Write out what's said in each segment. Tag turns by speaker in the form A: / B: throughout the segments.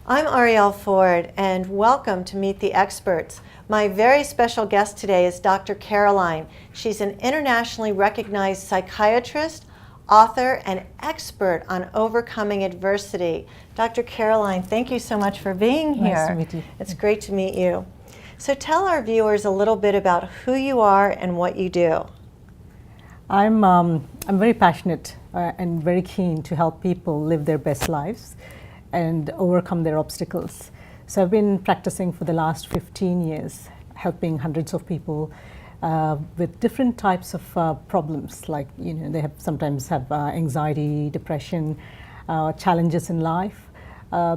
A: I'm Arielle Ford, and welcome to Meet the Experts. My very special guest today is Dr. Caroline. She's an internationally recognized psychiatrist, author, and expert on overcoming adversity. Dr. Caroline, thank you so much for being here.
B: Nice to meet you.
A: It's great to meet you. So tell our viewers a little bit about who you are and what you do.
B: I'm very passionate and very keen to help people live their best lives and overcome their obstacles. So I've been practicing for the last 15 years, helping hundreds of people with different types of problems, like they sometimes have anxiety, depression, challenges in life. I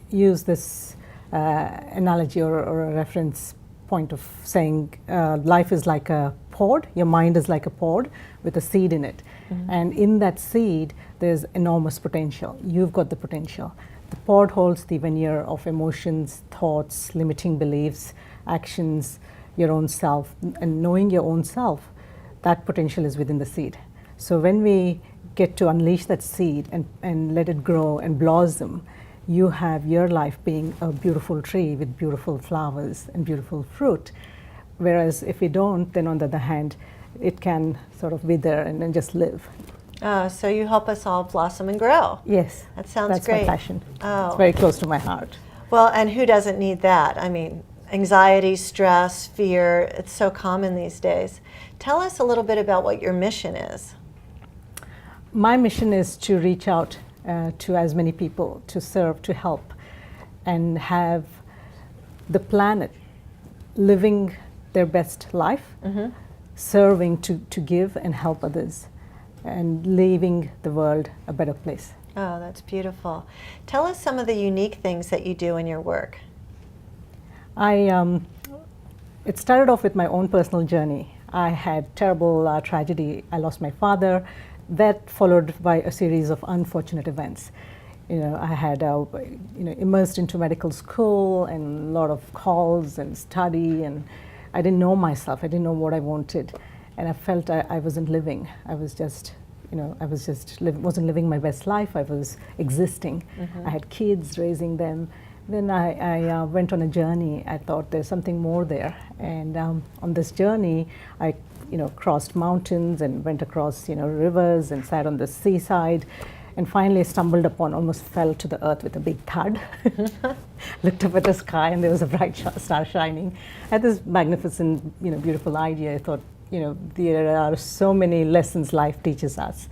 B: use this analogy or a reference point of saying life is like a pod, your mind is like a pod with a seed in it. Mm-hmm. And in that seed, there's enormous potential. You've got the potential. The pod holds the veneer of emotions, thoughts, limiting beliefs, actions, your own self. And knowing your own self, that potential is within the seed. So when we get to unleash that seed and let it grow and blossom, you have your life being a beautiful tree with beautiful flowers and beautiful fruit. Whereas if we don't, then on the other hand, it can sort of wither and then just live.
A: So you help us all blossom and grow.
B: Yes.
A: That sounds
B: that's
A: great.
B: That's my passion.
A: Oh.
B: It's very close to my heart.
A: Well, and who doesn't need that? I mean, anxiety, stress, fear, it's so common these days. Tell us a little bit about what your mission is.
B: My mission is to reach out to as many people, to serve, to help, and have the planet living their best life, mm-hmm. serving to give and help others, and leaving the world a better place.
A: Oh, that's beautiful. Tell us some of the unique things that you do in your work.
B: It started off with my own personal journey. I had terrible tragedy. I lost my father. That followed by a series of unfortunate events. I had immersed into medical school and a lot of calls and study, and I didn't know myself. I didn't know what I wanted, and I felt I wasn't living. I was just, wasn't living my best life. I was existing. Mm-hmm. I had kids, raising them. Then I went on a journey. I thought there's something more there, and on this journey, I crossed mountains and went across rivers and sat on the seaside, and finally stumbled upon, almost fell to the earth with a big thud. Looked up at the sky and there was a bright star shining. I had this magnificent, beautiful idea. I thought, there are so many lessons life teaches us,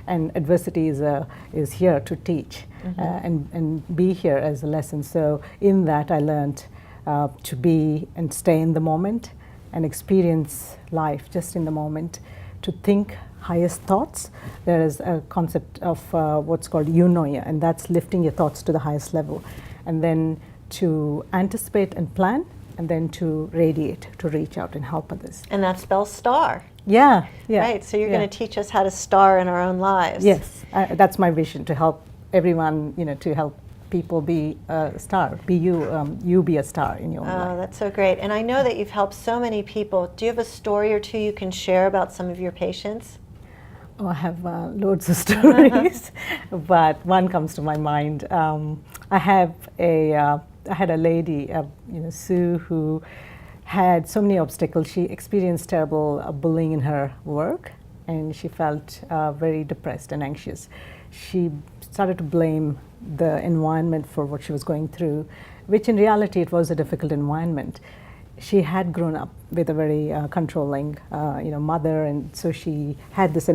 B: and adversity is here to teach, mm-hmm. And be here as a lesson. So in that I learned to be and stay in the moment and experience life just in the moment, to think highest thoughts. There is a concept of what's called eunoia, and that's lifting your thoughts to the highest level, and then to anticipate and plan, and then to radiate, to reach out and help others.
A: And that spells star.
B: Yeah.
A: Right, so you're going to teach us how to star in our own lives.
B: Yes, that's my vision, to help everyone, to help people be a star, be you be a star in your own life.
A: Oh, that's so great. And I know that you've helped so many people. Do you have a story or two you can share about some of your patients?
B: Oh, I have loads of stories, but one comes to my mind. I had a lady, Sue, who had so many obstacles. She experienced terrible bullying in her work, and she felt very depressed and anxious. She started to blame the environment for what she was going through, which in reality it was a difficult environment. She had grown up with a very controlling, mother, and so she had this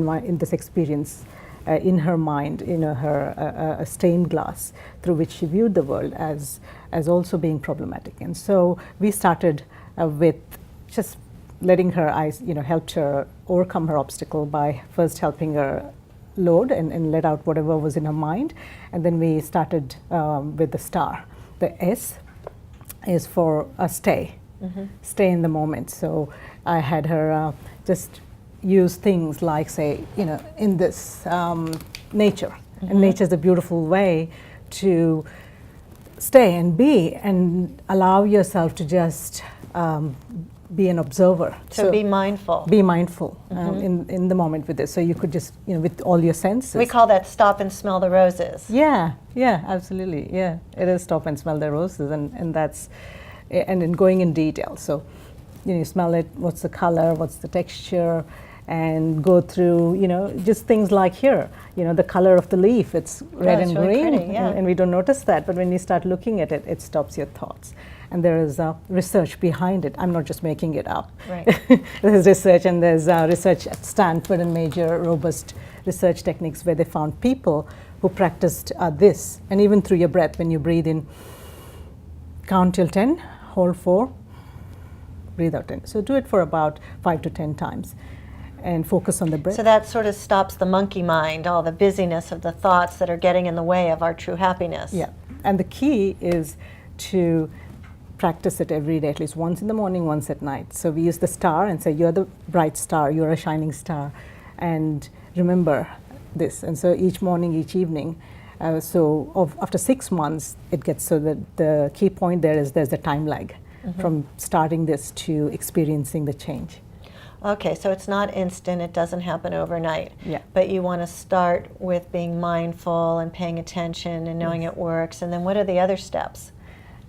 B: experience in her mind, a stained glass through which she viewed the world as also being problematic. And so we started with just letting her eyes, helped her overcome her obstacle by first helping her load and let out whatever was in her mind. And then we started with the star. The S is for a stay. Mm-hmm. Stay in the moment. So I had her just use things like, say, in this nature. Mm-hmm. And nature is a beautiful way to stay and be and allow yourself to just be an observer.
A: So be mindful.
B: Be mindful in the moment with this. So you could just, with all your senses.
A: We call that stop and smell the roses.
B: Yeah, absolutely. Yeah, it is stop and smell the roses, and that's, and in going in detail. So, you smell it, what's the color, what's the texture, and go through, just things like here, the color of the leaf, it's red and
A: really
B: green,
A: pretty, yeah.
B: and we don't notice that, but when you start looking at it, it stops your thoughts. And there is research behind it. I'm not just making it up.
A: Right.
B: There's research, and there's research at Stanford and major robust research techniques where they found people who practiced this, and even through your breath, when you breathe in, count till 10, hold 4, breathe out 10. So do it for about 5 to 10 times. And focus on the breath.
A: So that sort of stops the monkey mind, all the busyness of the thoughts that are getting in the way of our true happiness.
B: Yeah, and the key is to practice it every day, at least once in the morning, once at night. So we use the star and say, you're the bright star, you're a shining star, and remember this. And so each morning, each evening, after 6 months, it gets, so that the key point there is there's a time lag from starting this to experiencing the change.
A: Okay, so it's not instant, it doesn't happen overnight.
B: Yeah.
A: But you want to start with being mindful and paying attention and knowing it works. And then what are the other steps?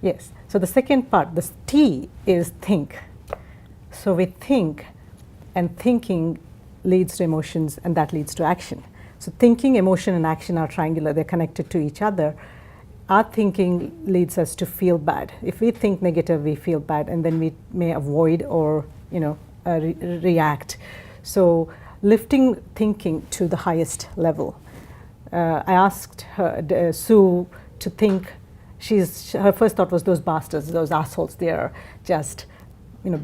B: Yes. So the second part, the T, is think. So we think, and thinking leads to emotions, and that leads to action. So thinking, emotion, and action are triangular, they're connected to each other. Our thinking leads us to feel bad. If we think negative, we feel bad, and then we may avoid or, react. So lifting thinking to the highest level. I asked her, Sue, to think. Her first thought was, those bastards, those assholes, they're just,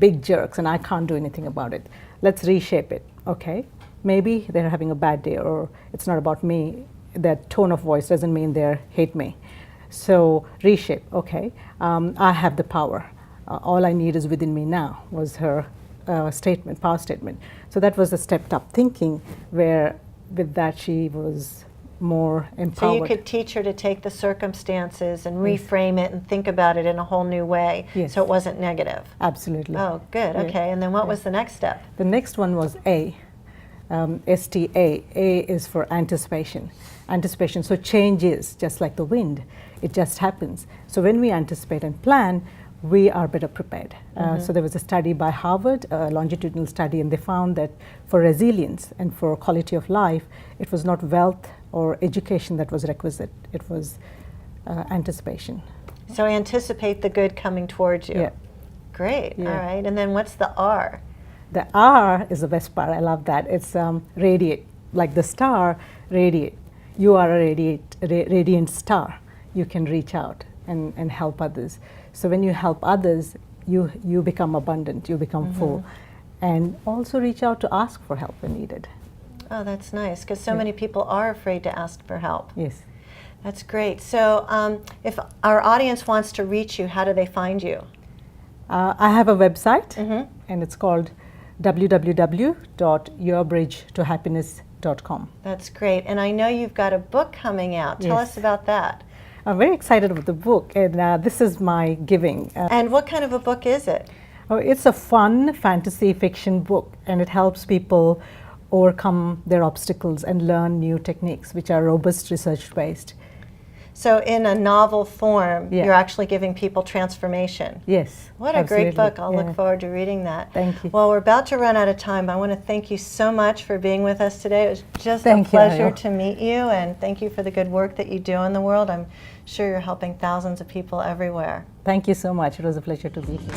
B: big jerks, and I can't do anything about it. Let's reshape it. Okay, maybe they're having a bad day, or it's not about me. That tone of voice doesn't mean they hate me. So reshape. Okay, I have the power. All I need is within me now, was her power statement. So that was a stepped up thinking, where with that she was more empowered.
A: So you could teach her to take the circumstances and reframe it and think about it in a whole new way, so it wasn't negative.
B: Absolutely.
A: Oh, good. Okay, and then what was the next step?
B: The next one was A, STA. A is for anticipation. Anticipation, so change is just like the wind. It just happens. So when we anticipate and plan, we are better prepared. So there was a study by Harvard, a longitudinal study, and they found that for resilience and for quality of life, it was not wealth or education that was requisite. It was anticipation.
A: So anticipate the good coming towards you.
B: Yeah.
A: Great. All right. And then what's the R?
B: The R is the best part. I love that. It's radiate, like the star, radiate. You are a radiant star. You can reach out and help others. So when you help others, you become abundant, you become full. And also reach out to ask for help when needed.
A: Oh, that's nice, because so many people are afraid to ask for help.
B: Yes.
A: That's great. So if our audience wants to reach you, how do they find you?
B: I have a website, and it's called www.yourbridgetohappiness.com.
A: That's great. And I know you've got a book coming out. Tell us about that.
B: I'm very excited about the book, and this is my giving.
A: And what kind of a book is it?
B: Oh, it's a fun fantasy fiction book, and it helps people overcome their obstacles and learn new techniques, which are robust, research-based.
A: So in a novel form, you're actually giving people transformation.
B: Yes.
A: What a great book. I'll look forward to reading that.
B: Thank you.
A: Well, we're about to run out of time. I want to thank you so much for being with us today. It was just a pleasure to meet you, and thank you for the good work that you do in the world. I'm sure you're helping thousands of people everywhere.
B: Thank you so much. It was a pleasure to be here.